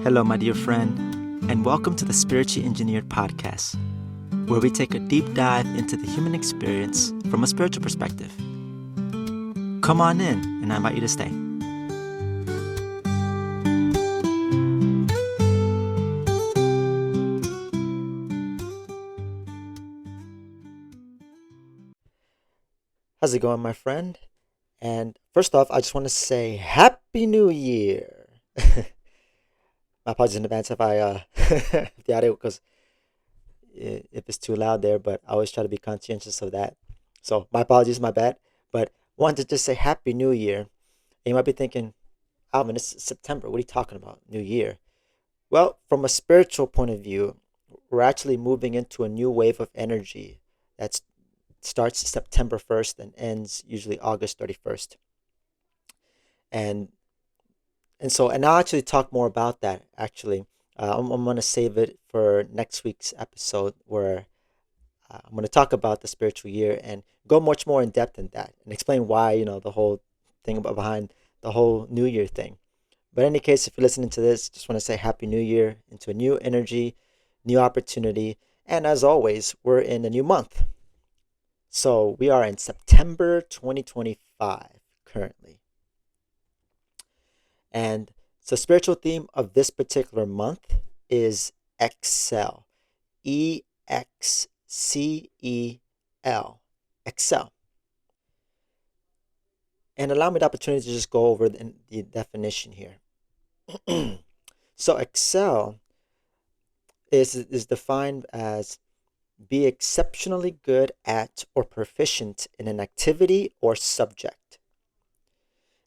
Hello, my dear friend, and welcome to the Spiritually Engineered Podcast, where we take a deep dive into the human experience from a spiritual perspective. Come on in, and I invite you to stay. How's it going, my friend? And first off, I just want to say Happy New Year. My apologies in advance if the audio, because if it's too loud there, but I always try to be conscientious of that. So my apologies, my bad. But wanted to just say Happy New Year. And you might be thinking, Alvin, it's September. What are you talking about? New Year. Well, from a spiritual point of view, we're actually moving into a new wave of energy that starts September 1st and ends usually August 31st. And I'll actually talk more about that, actually. I'm going to save it for next week's episode, where I'm going to talk about the spiritual year and go much more in depth in that and explain why, the whole thing behind the whole New Year thing. But in any case, if you're listening to this, just want to say Happy New Year, into a new energy, new opportunity. And as always, we're in a new month. So we are in September 2025 currently. And the spiritual theme of this particular month is excel. E-X-C-E-L. Excel. And allow me the opportunity to just go over the definition here. So excel is defined as be exceptionally good at or proficient in an activity or subject.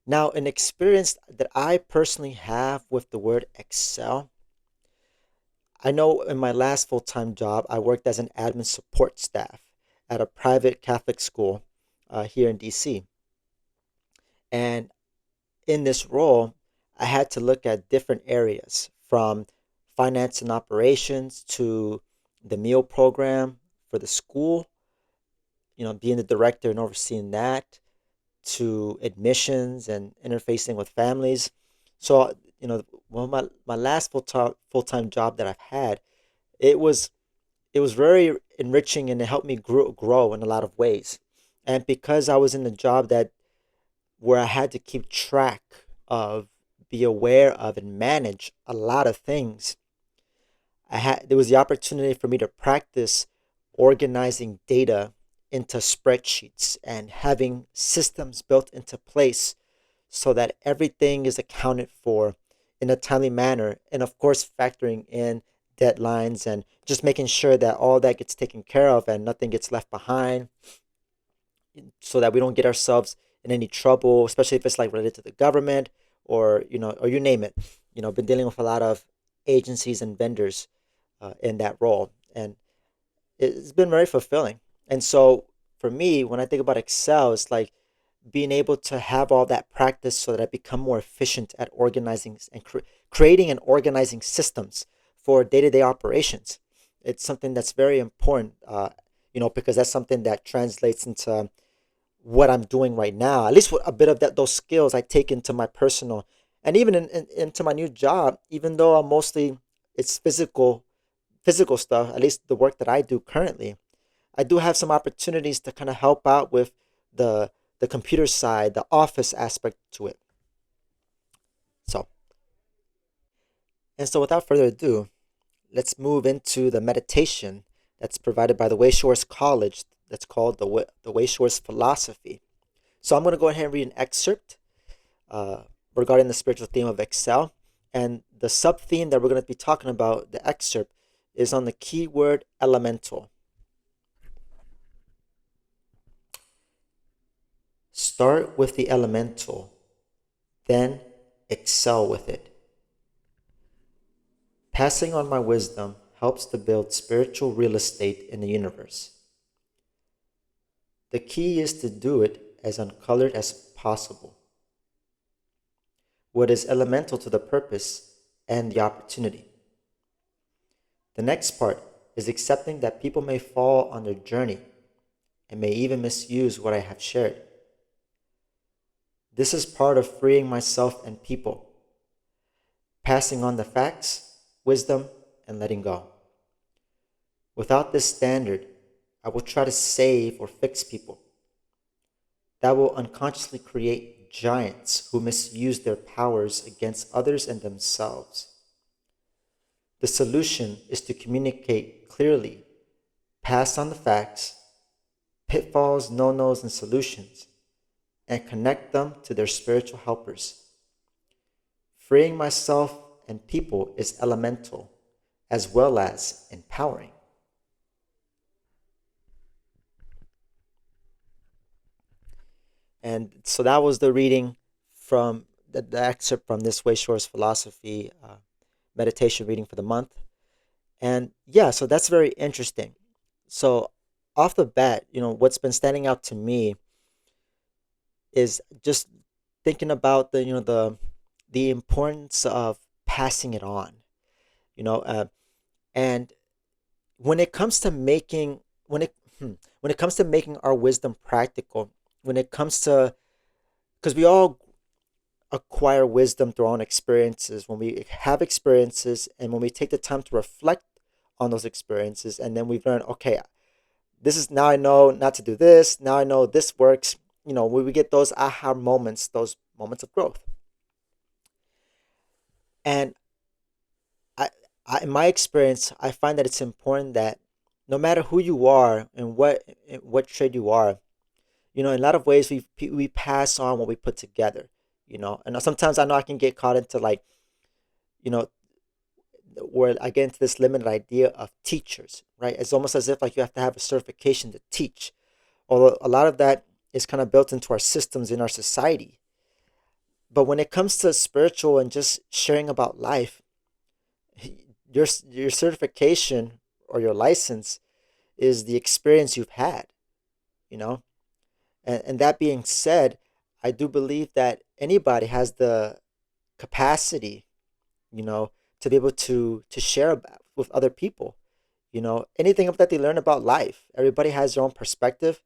Now, an experience that I personally have with the word excel, I know in my last full-time job, I worked as an admin support staff at a private Catholic school here in DC. And in this role, I had to look at different areas, from finance and operations to the meal program for the school, being the director and overseeing that, to admissions and interfacing with families. So, my last full-time job that I've had, it was very enriching, and it helped me grow in a lot of ways. And because I was in a job where I had to keep track of, be aware of, and manage a lot of things, there was the opportunity for me to practice organizing data into spreadsheets and having systems built into place so that everything is accounted for in a timely manner, and of course factoring in deadlines and just making sure that all that gets taken care of and nothing gets left behind, so that we don't get ourselves in any trouble, especially if it's like related to the government or you name it. Been dealing with a lot of agencies and vendors in that role, and it's been very fulfilling. And so for me, when I think about Excel, it's like being able to have all that practice so that I become more efficient at organizing and creating and organizing systems for day-to-day operations. It's something that's very important, because that's something that translates into what I'm doing right now. At least a bit of those skills I take into my personal, and even into my new job, even though it's physical stuff, at least the work that I do currently. I do have some opportunities to kind of help out with the computer side, the office aspect to it. So without further ado, let's move into the meditation that's provided by the Wayshowers College, that's called the Wayshowers Philosophy. So I'm going to go ahead and read an excerpt regarding the spiritual theme of Excel. And the sub-theme that we're going to be talking about, the excerpt, is on the keyword elemental. Start with the elemental, then excel with it. Passing on my wisdom helps to build spiritual real estate in the universe. The key is to do it as uncolored as possible. What is elemental to the purpose and the opportunity. The next part is accepting that people may fall on their journey and may even misuse what I have shared. This is part of freeing myself and people. passing on the facts, wisdom, and letting go. Without this standard, I will try to save or fix people. That will unconsciously create giants who misuse their powers against others and themselves. The solution is to communicate clearly, pass on the facts, pitfalls, no-nos, and solutions, and connect them to their spiritual helpers. Freeing myself and people is elemental as well as empowering. And so that was the reading from the excerpt from this Wayshowers Philosophy meditation reading for the month. And yeah, so that's very interesting. So off the bat, what's been standing out to me is just thinking about the importance of passing it on. You know, and when it comes to making when it comes to making our wisdom practical, when it comes to because we all acquire wisdom through our own experiences, when we have experiences and when we take the time to reflect on those experiences, and then we've learned, okay, this is now I know not to do this, now I know this works. When we get those aha moments, those moments of growth. And in my experience, I find that it's important that no matter who you are and what trade you are, in a lot of ways we pass on what we put together. And sometimes I know I can get caught into you know, where I get into this limited idea of teachers, right? It's almost as if like you have to have a certification to teach. Although a lot of that is kind of built into our systems in our society. But when it comes to spiritual and just sharing about life, your certification or your license is the experience you've had, you know? And that being said, I do believe that anybody has the capacity, to be able to share about with other people. Anything that they learn about life. Everybody has their own perspective.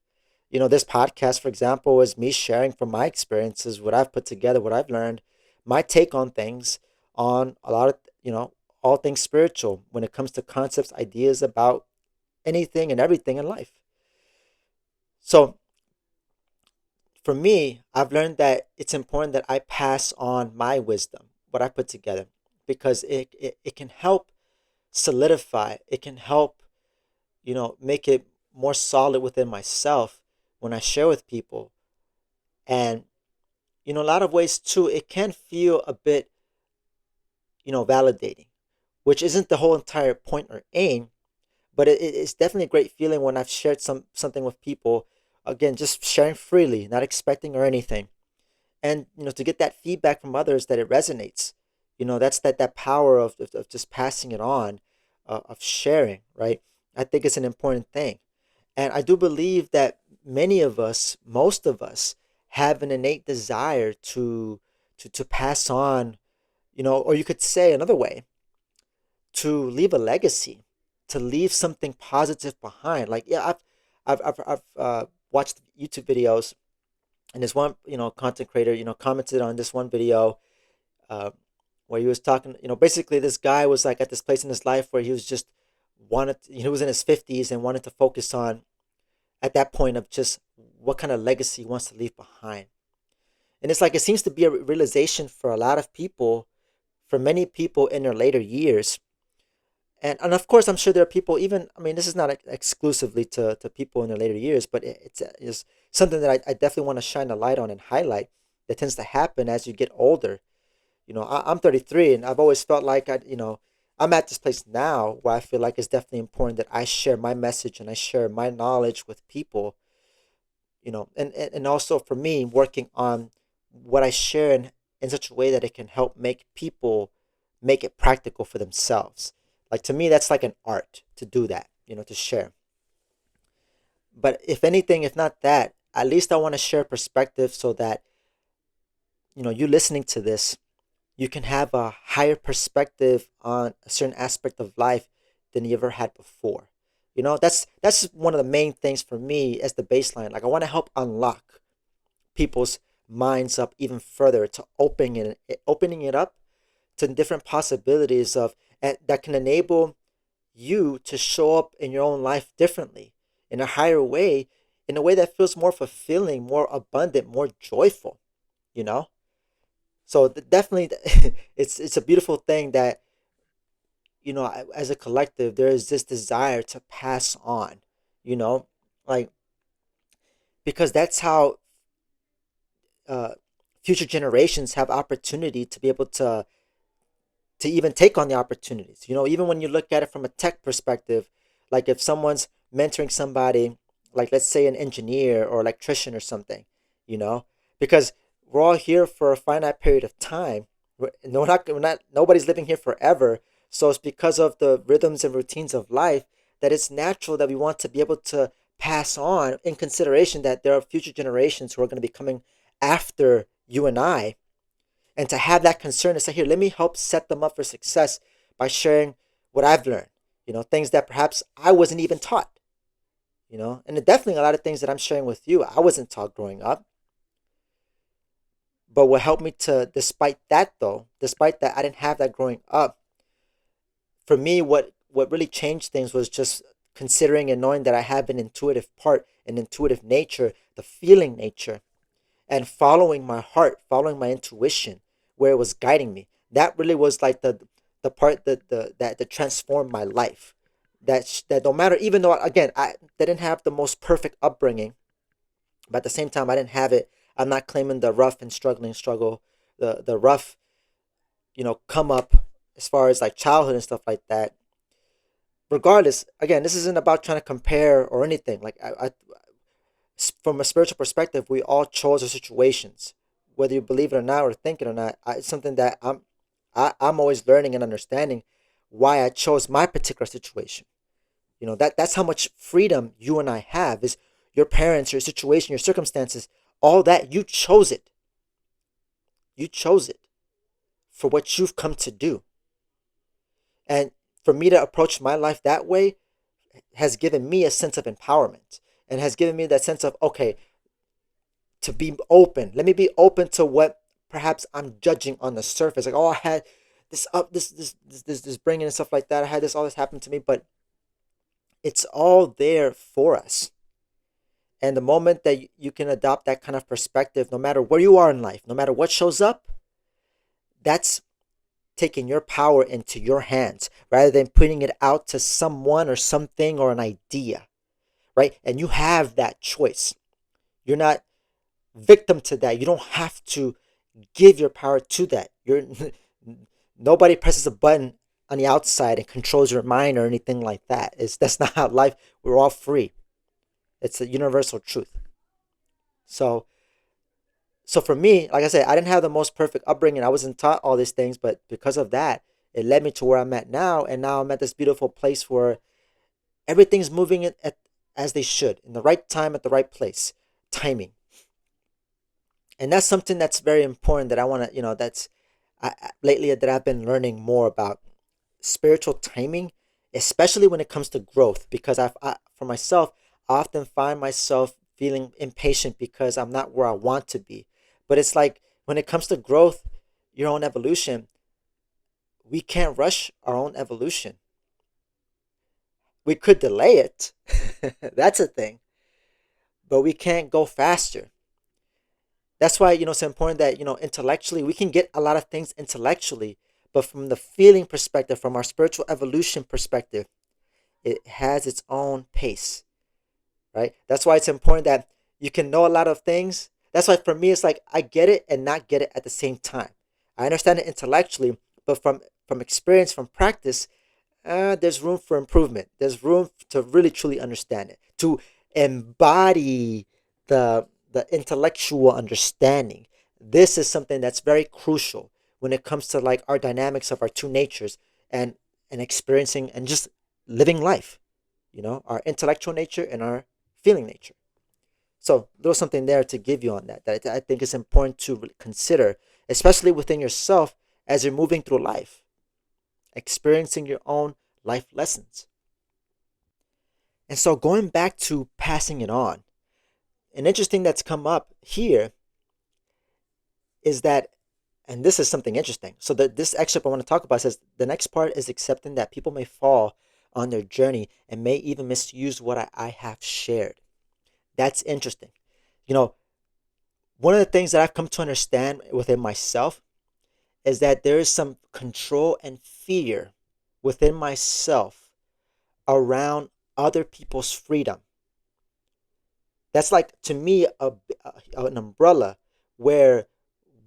This podcast, for example, is me sharing from my experiences, what I've put together, what I've learned, my take on things, on a lot of, all things spiritual when it comes to concepts, ideas about anything and everything in life. So for me, I've learned that it's important that I pass on my wisdom, what I put together, because it can help solidify, it can help, make it more solid within myself when I share with people. And, a lot of ways too, it can feel a bit, validating, which isn't the whole entire point or aim, but it's definitely a great feeling when I've shared something with people. Again, just sharing freely, not expecting or anything. And, to get that feedback from others that it resonates. That's that power of just passing it on, of sharing, right? I think it's an important thing. And I do believe that many of us, most of us, have an innate desire to pass on, or you could say another way, to leave a legacy, to leave something positive behind. Like, yeah, I've watched YouTube videos, and this one, content creator, commented on this one video, uh, where he was talking, basically this guy was like at this place in his life where he was just he was in his 50s and wanted to focus on, at that point, of just what kind of legacy he wants to leave behind. And it's like it seems to be a realization for a lot of people, for many people in their later years. And of course, I'm sure there are people, even, I mean, this is not exclusively to people in their later years, but it's something that I definitely want to shine a light on and highlight, that tends to happen as you get older. I'm 33, and I've always felt like I'm at this place now where I feel like it's definitely important that I share my message and I share my knowledge with people, and also for me, working on what I share in such a way that it can help make people make it practical for themselves. Like, to me, that's like an art to do that, to share. But if anything, if not that, at least I want to share perspective so that, you listening to this, you can have a higher perspective on a certain aspect of life than you ever had before. That's one of the main things for me as the baseline. Like, I want to help unlock people's minds up even further, to opening it up to different possibilities of that can enable you to show up in your own life differently, in a higher way, in a way that feels more fulfilling, more abundant, more joyful, you know? So definitely, it's a beautiful thing that, as a collective, there is this desire to pass on, you know, like, because that's how uh, future generations have opportunity to be able to even take on the opportunities. Even when you look at it from a tech perspective, like if someone's mentoring somebody, like let's say an engineer or electrician or something, you know, because we're all here for a finite period of time. Nobody's living here forever. So it's because of the rhythms and routines of life that it's natural that we want to be able to pass on, in consideration that there are future generations who are going to be coming after you and I, and to have that concern to say, here, let me help set them up for success by sharing what I've learned, things that perhaps I wasn't even taught, and definitely a lot of things that I'm sharing with you I wasn't taught growing up. But what helped me to, despite that I didn't have that growing up, for me, what really changed things was just considering and knowing that I have an intuitive nature, the feeling nature, and following my heart, following my intuition, where it was guiding me. That really was like the part that transformed my life. That no matter, even though again I didn't have the most perfect upbringing, but at the same time I didn't have it. I'm not claiming the rough and struggling struggle, the rough, come up as far as like childhood and stuff like that. Regardless, again, this isn't about trying to compare or anything. Like from a spiritual perspective, we all chose our situations, whether you believe it or not or think it or not. It's something that I'm always learning and understanding why I chose my particular situation. That's how much freedom you and I have, is your parents, your situation, your circumstances, all that. You chose it. You chose it for what you've come to do. And for me to approach my life that way has given me a sense of empowerment, and has given me that sense of, okay, to be open. Let me be open to what perhaps I'm judging on the surface. Like, oh, I had this up, this bringing and stuff like that. I had all this happen to me, but it's all there for us. And the moment that you can adopt that kind of perspective, no matter where you are in life, no matter what shows up, that's taking your power into your hands rather than putting it out to someone or something or an idea, right? And you have that choice. You're not victim to that. You don't have to give your power to that. Nobody presses a button on the outside and controls your mind or anything like that. That's not how life. We're all free. It's a universal truth. So for me, like I said, I didn't have the most perfect upbringing. I wasn't taught all these things, but because of that, it led me to where I'm at now. And now I'm at this beautiful place where everything's moving as they should, in the right time, at the right place, timing. And that's something that's very important that I want to, that's lately that I've been learning more about spiritual timing, especially when it comes to growth. Because for myself, I often find myself feeling impatient because I'm not where I want to be. But it's like when it comes to growth, your own evolution, we can't rush our own evolution. We could delay it. That's a thing. But we can't go faster. That's why, it's important that, intellectually, we can get a lot of things intellectually, but from the feeling perspective, from our spiritual evolution perspective, it has its own pace, right? That's why it's important that you can know a lot of things. That's why for me, it's like I get it and not get it at the same time. I understand it intellectually, but from experience, from practice, there's room for improvement. There's room to really truly understand it, to embody the intellectual understanding. This is something that's very crucial when it comes to like our dynamics of our two natures, and experiencing and just living life. Our intellectual nature and our feeling nature. So there was something there to give you on that I think is important to consider, especially within yourself as you're moving through life, experiencing your own life lessons. And so going back to passing it on, an interesting that's come up here is that And this is something interesting. So this excerpt I want to talk about says the next part is accepting that people may fall on their journey and may even misuse what I have shared. That's interesting. You know, one of the things that I've come to understand within myself is that there is some control and fear within myself around other people's freedom. That's like, to me, an umbrella where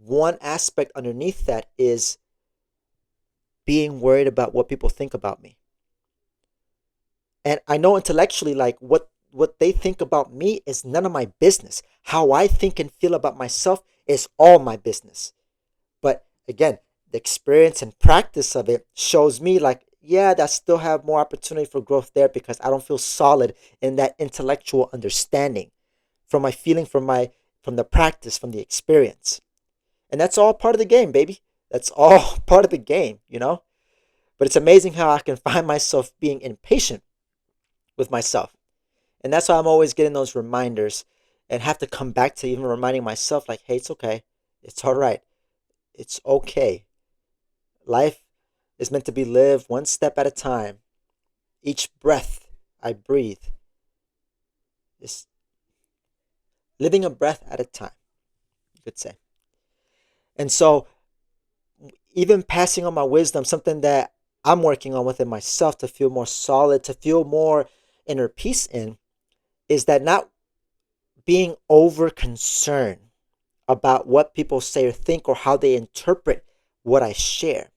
one aspect underneath that is being worried about what people think about me. And I know intellectually, like, what they think about me is none of my business. How I think and feel about myself is all my business. But again, the experience and practice of it shows me, like, yeah, I still have more opportunity for growth there because I don't feel solid in that intellectual understanding from my feeling, from the practice, from the experience. And that's all part of the game, baby. That's all part of the game, you know? But it's amazing how I can find myself being impatient with myself. And that's why I'm always getting those reminders and have to come back to even reminding myself, like, hey, it's okay. It's all right. It's okay. Life is meant to be lived one step at a time. Each breath I breathe is living a breath at a time, you could say. And so, even passing on my wisdom, something that I'm working on within myself to feel more solid, to feel more inner peace in, is that not being over concerned about what people say or think or how they interpret what I share,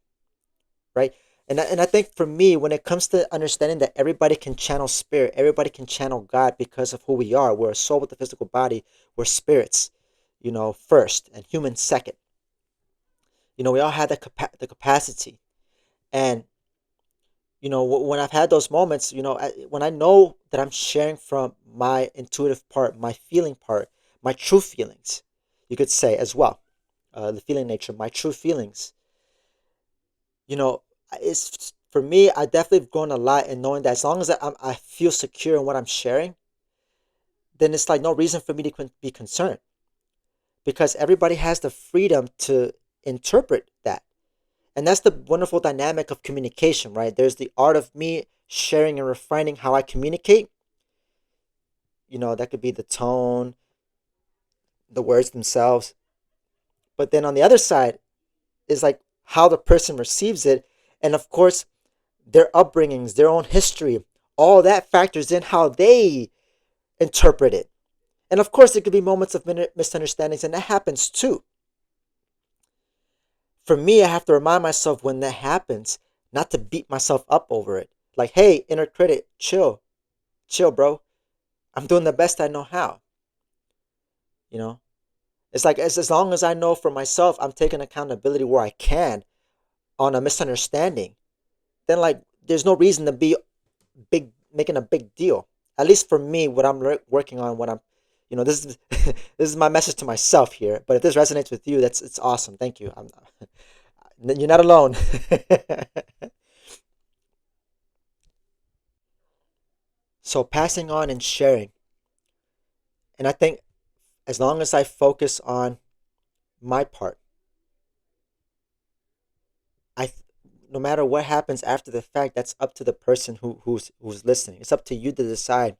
right? And I think for me, when it comes to understanding that everybody can channel spirit, everybody can channel God because of who we are. We're a soul with a physical body. We're spirits, first, and humans second. We all have the capacity. And, when I've had those moments, when I know that I'm sharing from my intuitive part, my feeling part, my true feelings, you could say as well, the feeling nature, my true feelings, you know, it's for me. I definitely have grown a lot in knowing that as long as I feel secure in what I'm sharing, then it's like no reason for me to be concerned because everybody has the freedom to interpret that. And that's the wonderful dynamic of communication, right? There's the art of me sharing and refining how I communicate. That could be the tone, the words themselves. But then on the other side is like how the person receives it. And of course, their upbringings, their own history, all that factors in how they interpret it. And of course, there could be moments of misunderstandings, and that happens too. For me, I have to remind myself when that happens, not to beat myself up over it. Like, hey, inner critic, chill, chill, bro. I'm doing the best I know how. You know, it's like as long as I know for myself, I'm taking accountability where I can on a misunderstanding. Then, like, there's no reason to be big, making a big deal. At least for me, what I'm working on, what I'm, this is this is my message to myself here. But if this resonates with you, it's awesome. Thank you. You're not alone. So passing on and sharing, and I think as long as I focus on my part, I no matter what happens after the fact, that's up to the person who's listening. It's up to you to decide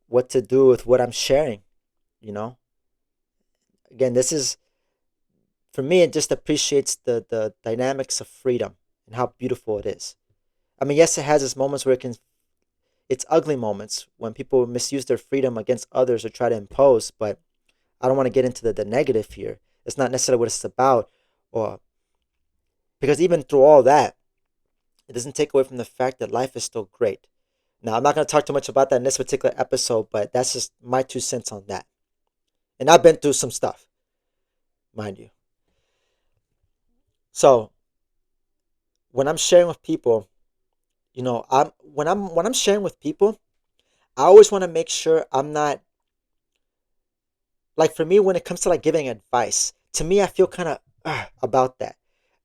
what to do with what I'm sharing. You know, again, this is for me. It just appreciates the dynamics of freedom and how beautiful it is. I mean, yes, it has its moments where it's ugly moments when people misuse their freedom against others or try to impose. But I don't want to get into the negative here. It's not necessarily what it's about, or because even through all that, it doesn't take away from the fact that life is still great. Now, I'm not going to talk too much about that in this particular episode, but that's just my 2 cents on that. And I've been through some stuff, mind you. So when I'm sharing with people, when I'm sharing with people, I always want to make sure I'm not, like, for me, when it comes to like giving advice, to me, I feel kind of about that.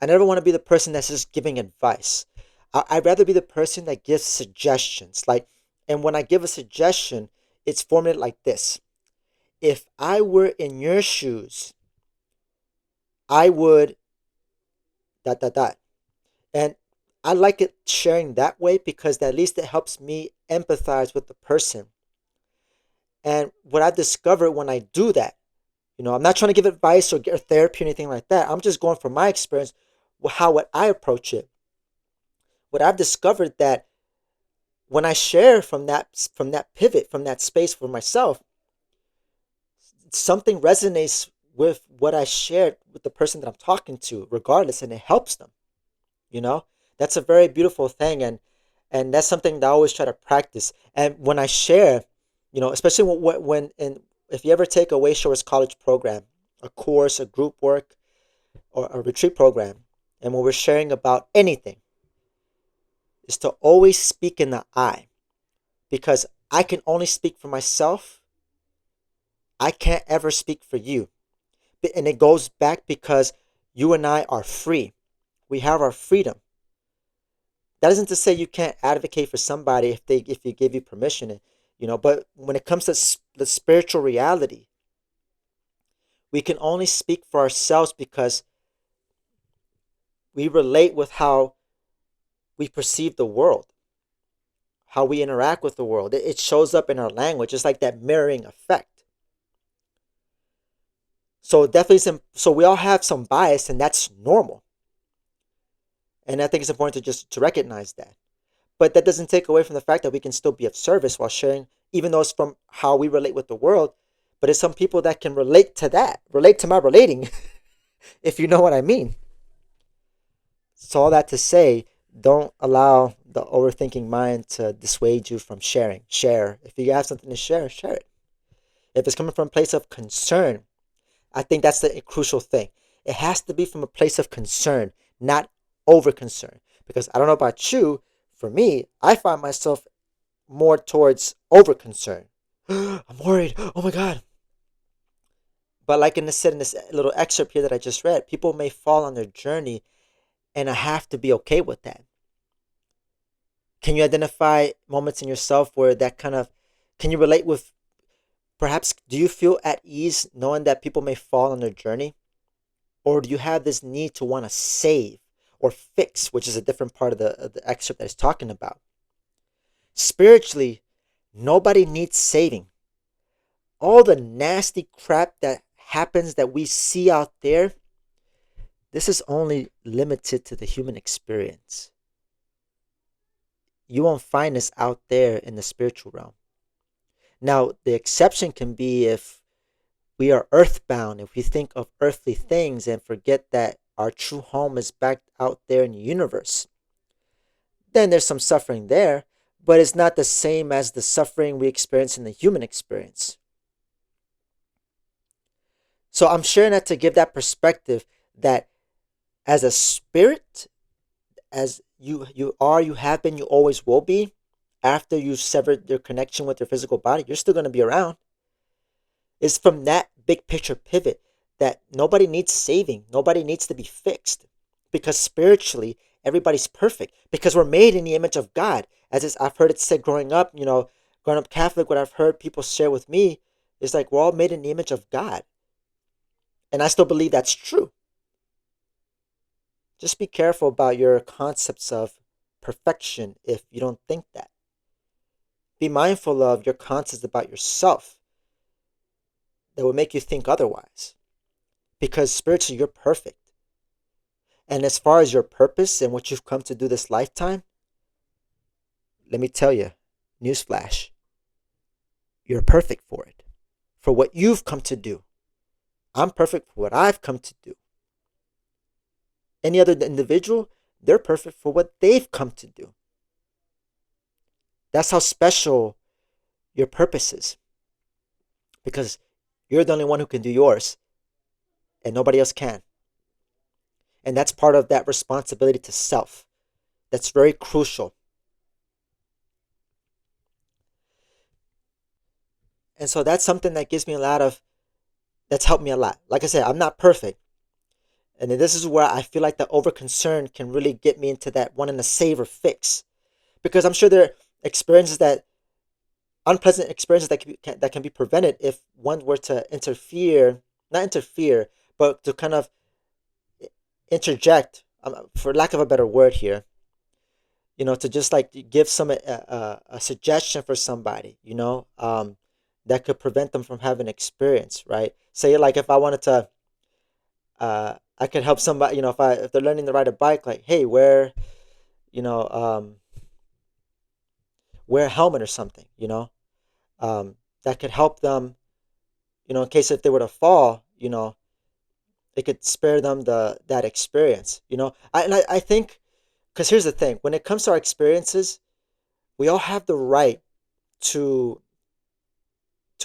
I never want to be the person that's just giving advice. I'd rather be the person that gives suggestions. Like, and when I give a suggestion, it's formulated like this: if I were in your shoes, I would dot dot dot. And I like it sharing that way because at least it helps me empathize with the person. And what I discovered when I do that, I'm not trying to give advice or get therapy or anything like that. I'm just going from my experience, how what I approach it. What I've discovered that when I share from that pivot, from that space for myself, something resonates with what I shared with the person that I'm talking to, regardless, and it helps them. You know, that's a very beautiful thing, and that's something that I always try to practice. And when I share, especially when if you ever take a Wayshowers College program, a course, a group work, or a retreat program, and when we're sharing about anything, is to always speak in the I, because I can only speak for myself. I can't ever speak for you. And it goes back because you and I are free. We have our freedom. That isn't to say you can't advocate for somebody if you give you permission, but when it comes to the spiritual reality, we can only speak for ourselves because we relate with how we perceive the world, how we interact with the world. It shows up in our language. It's like that mirroring effect. So definitely so we all have some bias, and that's normal. And I think it's important to recognize that. But that doesn't take away from the fact that we can still be of service while sharing, even though it's from how we relate with the world. But it's some people that can relate to that, relate to my relating, if you know what I mean. So all that to say, don't allow the overthinking mind to dissuade you from sharing. Share. If you have something to share, share it. If it's coming from a place of concern, I think that's the crucial thing. It has to be from a place of concern, not over concern. Because I don't know about you, for me, I find myself more towards over concern. I'm worried. Oh my God. But like in this little excerpt here that I just read, people may fall on their journey, and I have to be okay with that. Can you identify moments in yourself where can you relate with, perhaps, do you feel at ease knowing that people may fall on their journey? Or do you have this need to want to save or fix, which is a different part of the excerpt that he's talking about? Spiritually, nobody needs saving. All the nasty crap that happens that we see out there, this is only limited to the human experience. You won't find this out there in the spiritual realm. Now, the exception can be if we are earthbound, if we think of earthly things and forget that our true home is back out there in the universe. Then there's some suffering there, but it's not the same as the suffering we experience in the human experience. So I'm sharing that to give that perspective that as a spirit, as you have been, you always will be, after you've severed your connection with your physical body, you're still going to be around. It's from that big picture pivot that nobody needs saving. Nobody needs to be fixed. Because spiritually, everybody's perfect. Because we're made in the image of God. I've heard it said growing up, growing up Catholic, what I've heard people share with me is like, we're all made in the image of God. And I still believe that's true. Just be careful about your concepts of perfection if you don't think that. Be mindful of your concepts about yourself that will make you think otherwise. Because spiritually, you're perfect. And as far as your purpose and what you've come to do this lifetime, let me tell you, newsflash, you're perfect for it. For what you've come to do. I'm perfect for what I've come to do. Any other individual, they're perfect for what they've come to do. That's how special your purpose is. Because you're the only one who can do yours. And nobody else can. And that's part of that responsibility to self. That's very crucial. And so that's something that that's helped me a lot. Like I said, I'm not perfect. And this is where I feel like the over concern can really get me into that wanting to save or fix. Because I'm sure there are unpleasant experiences that can be prevented if one were to not interfere, but to kind of interject, for lack of a better word here, to just like give a suggestion for somebody, that could prevent them from having experience, right? Say like if I wanted to, I could help somebody, if they're learning to ride a bike, like, hey, you know, um, wear a helmet or something, that could help them, in case if they were to fall, it could spare them that experience, I think, because here's the thing, when it comes to our experiences, we all have the right to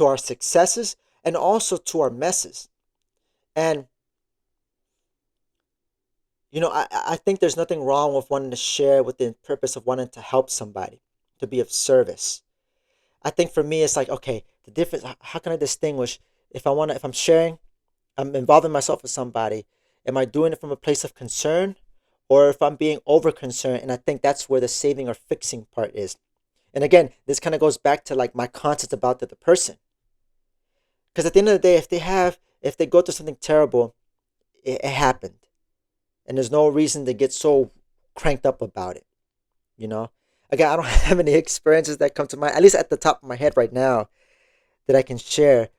our successes and also to our messes. And I think there's nothing wrong with wanting to share with the purpose of wanting to help somebody, to be of service. I think for me, it's like, okay, the difference. How can I distinguish if I'm sharing, I'm involving myself with somebody? Am I doing it from a place of concern, or if I'm being over concerned? And I think that's where the saving or fixing part is. And again, this kind of goes back to like my concept about the person. Because at the end of the day, if they go through something terrible, it happened, and there's no reason to get so cranked up about it. You know, again, I don't have any experiences that come to mind, at least at the top of my head right now, that I can share.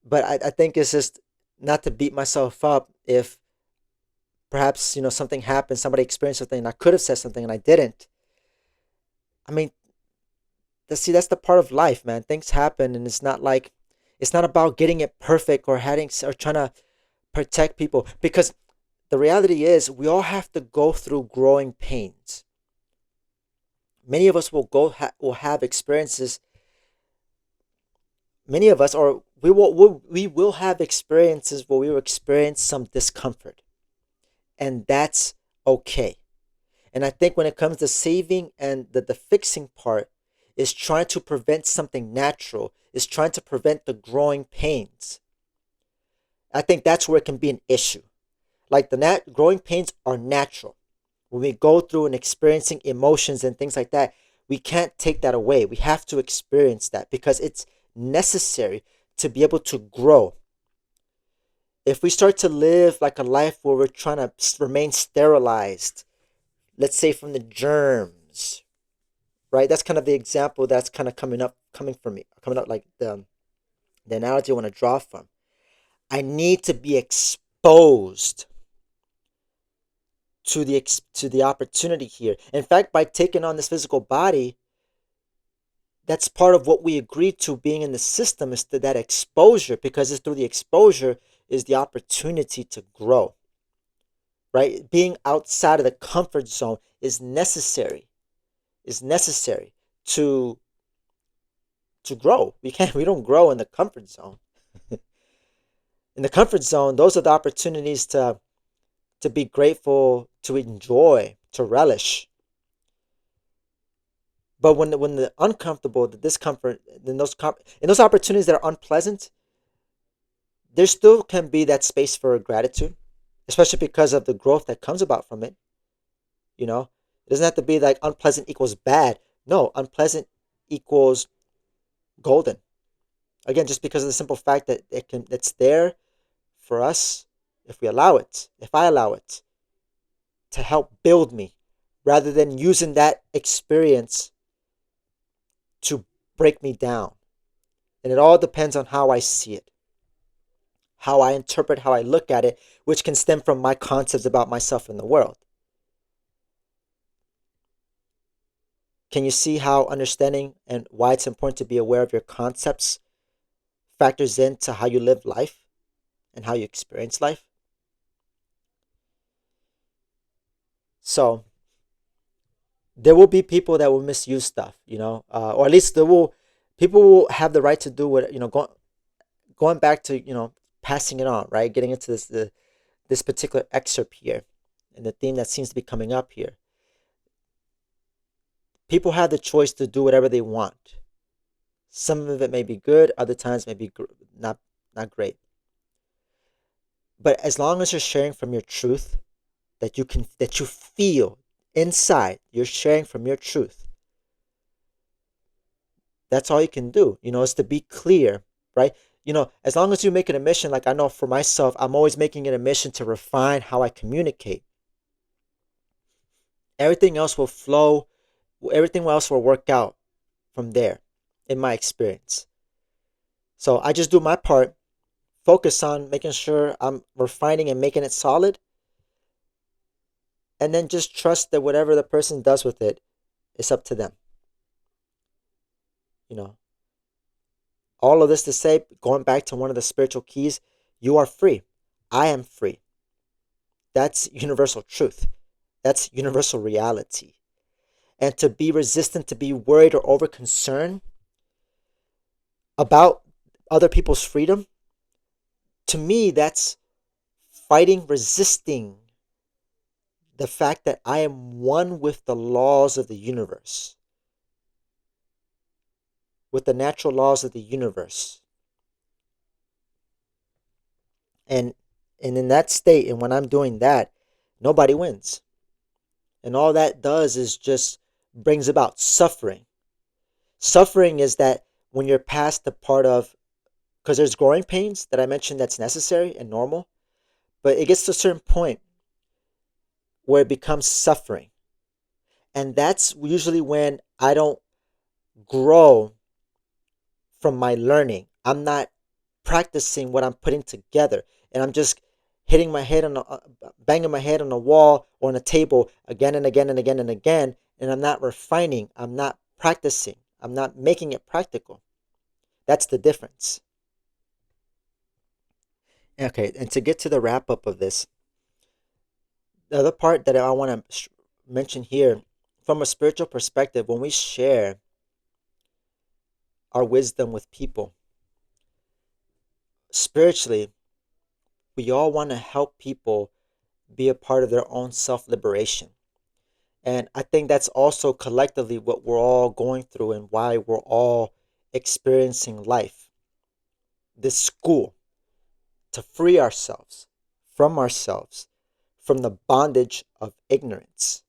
But I think it's just not to beat myself up if perhaps something happened, somebody experienced something, and I could have said something and I didn't. I mean, that's the part of life, man. Things happen, and it's not about getting it perfect or having or trying to protect people, because the reality is we all have to go through growing pains. Many of us will have experiences. Many of us, or we will have experiences where we will experience some discomfort, and that's okay. And I think when it comes to saving and the fixing part, is trying to prevent something natural, is trying to prevent the growing pains. I think that's where it can be an issue. Like growing pains are natural. When we go through and experiencing emotions and things like that, we can't take that away. We have to experience that because it's necessary to be able to grow. If we start to live like a life where we're trying to remain sterilized, let's say from the germs, right? That's kind of the example that's kind of coming from me, coming up like the analogy I want to draw from. I need to be exposed to the opportunity here. In fact, by taking on this physical body, that's part of what we agreed to being in the system, is that exposure, because it's through the exposure is the opportunity to grow. Right? Being outside of the comfort zone is necessary. Is necessary to grow. We don't grow in the comfort zone. In the comfort zone, those are the opportunities to be grateful, to enjoy, to relish. But when the uncomfortable, the discomfort, in those opportunities that are unpleasant, there still can be that space for gratitude, especially because of the growth that comes about from it. It doesn't have to be like unpleasant equals bad. No, unpleasant equals golden. Again, just because of the simple fact that it's there for us, if we allow it, if I allow it to help build me, rather than using that experience to break me down. And it all depends on how I see it, how I interpret, how I look at it, which can stem from my concepts about myself and the world. Can you see how understanding and why it's important to be aware of your concepts factors into how you live life and how you experience life? So there will be people that will misuse stuff, or at least people will have the right to do what, going back to, passing it on, right? Getting into this particular excerpt here and the theme that seems to be coming up here. People have the choice to do whatever they want. Some of it may be good, other times may be not great. But as long as you're sharing from your truth, that you feel inside, you're sharing from your truth. That's all you can do, is to be clear, right? As long as you make it a mission, like I know for myself, I'm always making it a mission to refine how I communicate. Everything else will flow, everything else will work out from there, in my experience. So I just do my part, focus on making sure I'm refining and making it solid, and then just trust that whatever the person does with it, it's up to them. You know, all of this to say, going back to one of the spiritual keys, you are free. I am free. That's universal truth. That's universal reality. And to be resistant, to be worried or over concerned about other people's freedom, to me, that's fighting, resisting the fact that I am one with the laws of the universe, with the natural laws of the universe. And in that state, and when I'm doing that, nobody wins. And all that does is just brings about suffering. Suffering is that when you're past the part of, because there's growing pains that I mentioned that's necessary and normal, but it gets to a certain point where it becomes suffering. And that's usually when I don't grow from my learning. I'm not practicing what I'm putting together. And I'm just hitting my head banging my head on a wall or on a table again and again and again and again. And I'm not refining. I'm not practicing. I'm not making it practical. That's the difference. Okay, and to get to the wrap up of this, the other part that I want to mention here, from a spiritual perspective, when we share our wisdom with people, spiritually, we all want to help people be a part of their own self liberation. And I think that's also collectively what we're all going through and why we're all experiencing life. This school to free ourselves from the bondage of ignorance.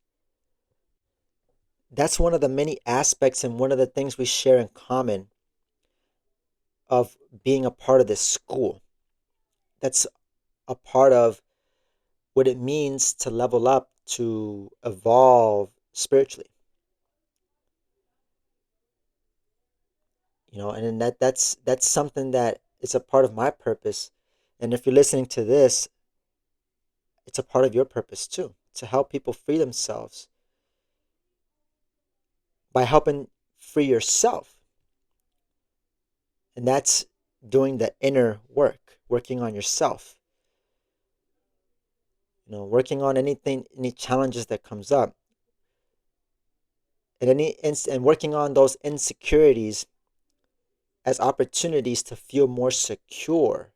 That's one of the many aspects and one of the things we share in common of being a part of this school. That's a part of what it means to level up, to evolve spiritually. And that's something that is a part of my purpose. And if you're listening to this, it's a part of your purpose too, to help people free themselves by helping free yourself. And that's doing the inner work, working on yourself. Working on any challenges that comes up, and working on those insecurities as opportunities to feel more secure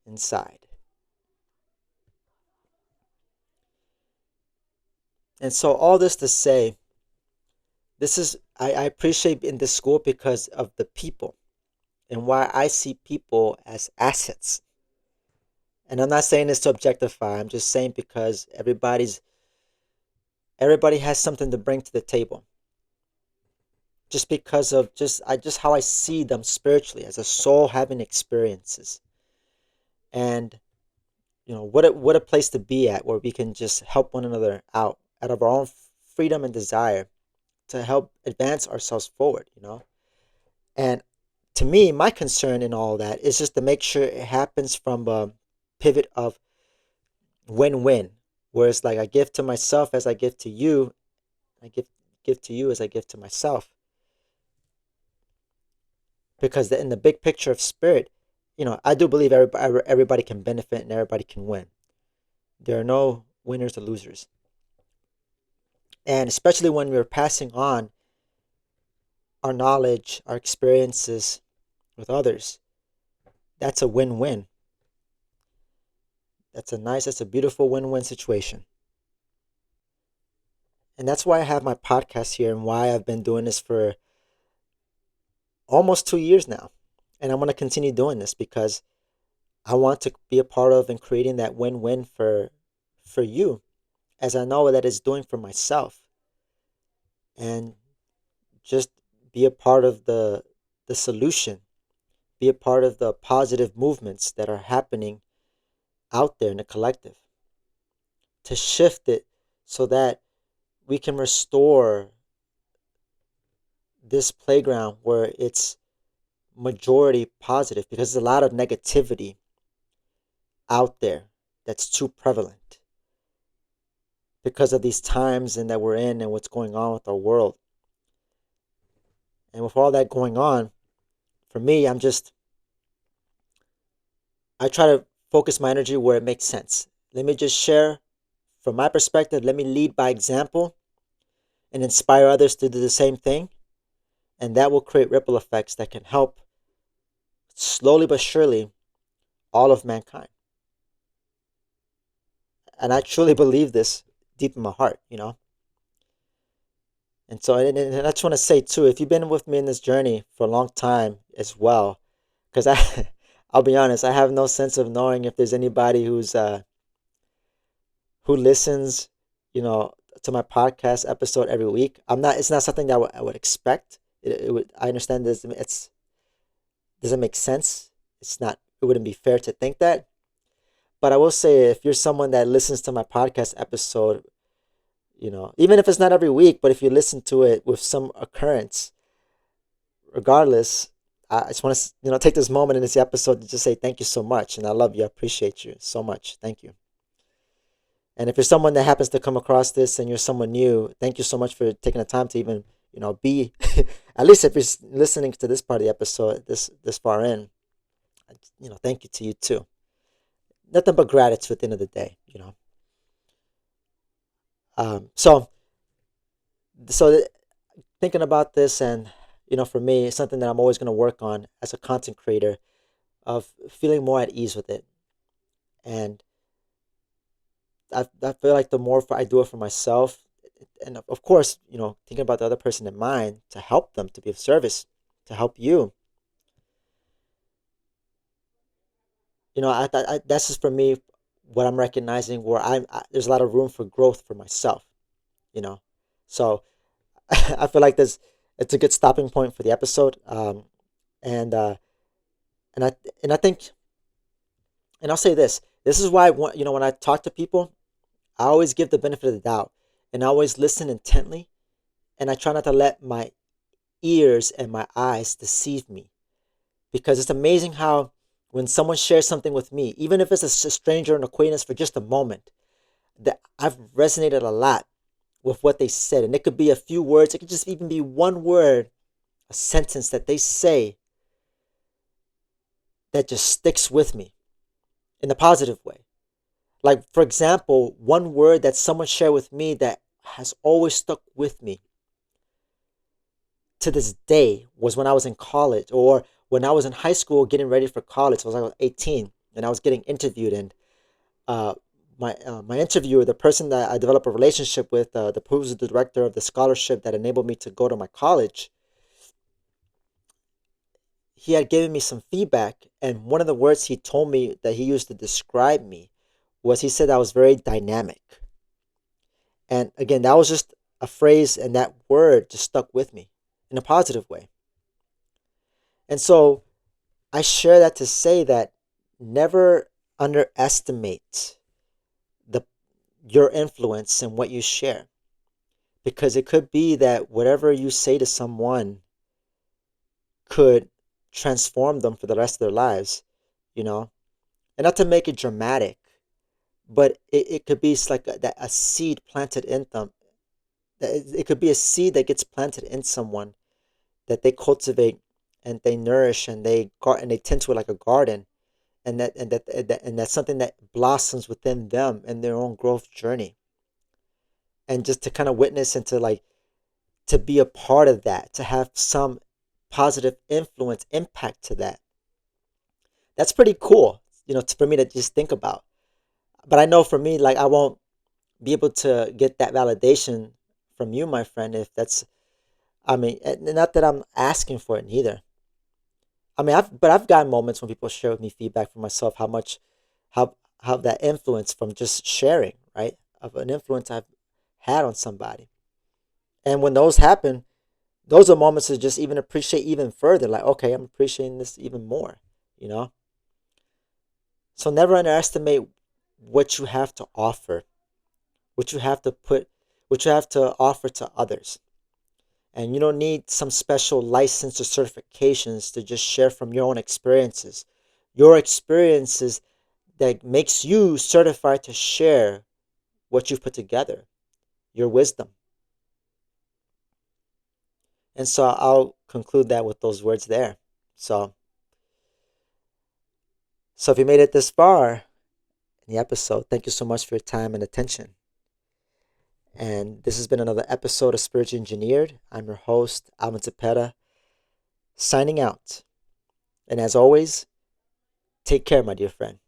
inside. And so all this to say, I appreciate in this school because of the people and why I see people as assets. And I'm not saying this to objectify. I'm just saying because everybody has something to bring to the table. Just because of just how I see them spiritually as a soul having experiences. And what a place to be at, where we can just help one another out of our own freedom and desire to help advance ourselves forward. And to me, my concern in all that is just to make sure it happens from a pivot of win-win, where it's like I give to myself as I give to you, I give to you as I give to myself. Because in the big picture of spirit, I do believe everybody can benefit and everybody can win. There are no winners or losers. And especially when we're passing on our knowledge, our experiences with others, that's a win-win. That's a beautiful win-win situation. And that's why I have my podcast here and why I've been doing this for almost 2 years now. And I want to continue doing this because I want to be a part of and creating that win-win for you, as I know that it's doing for myself. And just be a part of the solution be a part of the positive movements that are happening out there in the collective, to shift it so that we can restore this playground where it's majority positive, because there's a lot of negativity out there that's too prevalent because of these times and that we're in and what's going on with our world. And with all that going on, for me, I try to focus my energy where it makes sense. Let me just share from my perspective. Let me lead by example and inspire others to do the same thing. And that will create ripple effects that can help slowly but surely all of mankind. And I truly believe this deep in my heart. And so, and I just want to say too, if you've been with me in this journey for a long time as well, because I'll be honest, I have no sense of knowing if there's anybody who listens, you know, to my podcast episode every week. I'm not. It's not something that I would expect. It would. I understand this. It's doesn't make sense. It's not. It wouldn't be fair to think that. But I will say, if you're someone that listens to my podcast episode, even if it's not every week, but if you listen to it with some occurrence, regardless, I just want to take this moment in this episode to just say thank you so much, and I love you. I appreciate you so much. Thank you. And if you're someone that happens to come across this and you're someone new, thank you so much for taking the time to even, be, at least if you're listening to this part of the episode, this far in, thank you to you too. Nothing but gratitude at the end of the day. So thinking about this, and, for me, it's something that I'm always going to work on as a content creator, of feeling more at ease with it. And I feel like the more I do it for myself, and of course, thinking about the other person in mind, to help them, to be of service, to help you. That's just for me what I'm recognizing, where there's a lot of room for growth for myself. You know, so I feel like it's a good stopping point for the episode. And and I think, and I'll say this. This is why when I talk to people, I always give the benefit of the doubt, and I always listen intently, and I try not to let my ears and my eyes deceive me, because it's amazing how when someone shares something with me, even if it's a stranger, an acquaintance, for just a moment, that I've resonated a lot with what they said. And it could be a few words, it could just even be one word, a sentence that they say that just sticks with me in a positive way. Like, for example, one word that someone shared with me that has always stuck with me to this day was when I was in college, or when I was in high school getting ready for college. I was 18 and I was getting interviewed, and uh, my interviewer, the person that I developed a relationship with, who's the director of the scholarship that enabled me to go to my college, he had given me some feedback, and one of the words he told me that he used to describe me was, he said I was very dynamic. And again, that was just a phrase, and that word just stuck with me in a positive way. And so I share that to say that never underestimate the your influence and what you share, because it could be that whatever you say to someone could transform them for the rest of their lives, you know. And not to make it dramatic, but it could be like a seed planted in them. It could be a seed that gets planted in someone, that they cultivate and they nourish, and they tend to it like a garden, and that's something that blossoms within them in their own growth journey. And just to kind of witness, and to be a part of that, to have some positive influence, impact to that. That's pretty cool, for me to just think about. But I know for me, like, I won't be able to get that validation from you, my friend, if that's, I mean, not that I'm asking for it neither. I mean, I've gotten moments when people share with me feedback for myself, how that influence from just sharing, right, of an influence I've had on somebody. And when those happen, those are moments to just even appreciate even further. Like, okay, I'm appreciating this even more, you know? So never underestimate what you have to offer, what you have to put, what you have to offer to others. And you don't need some special license or certifications to just share from your own experiences. Your experiences that makes you certified to share what you've put together, your wisdom. And so I'll conclude that with those words there. So, so if you made it this far in the episode, thank you so much for your time and attention. And this has been another episode of Spiritually Engineered. I'm your host, Alvin Zepeda, signing out. And as always, take care, my dear friend.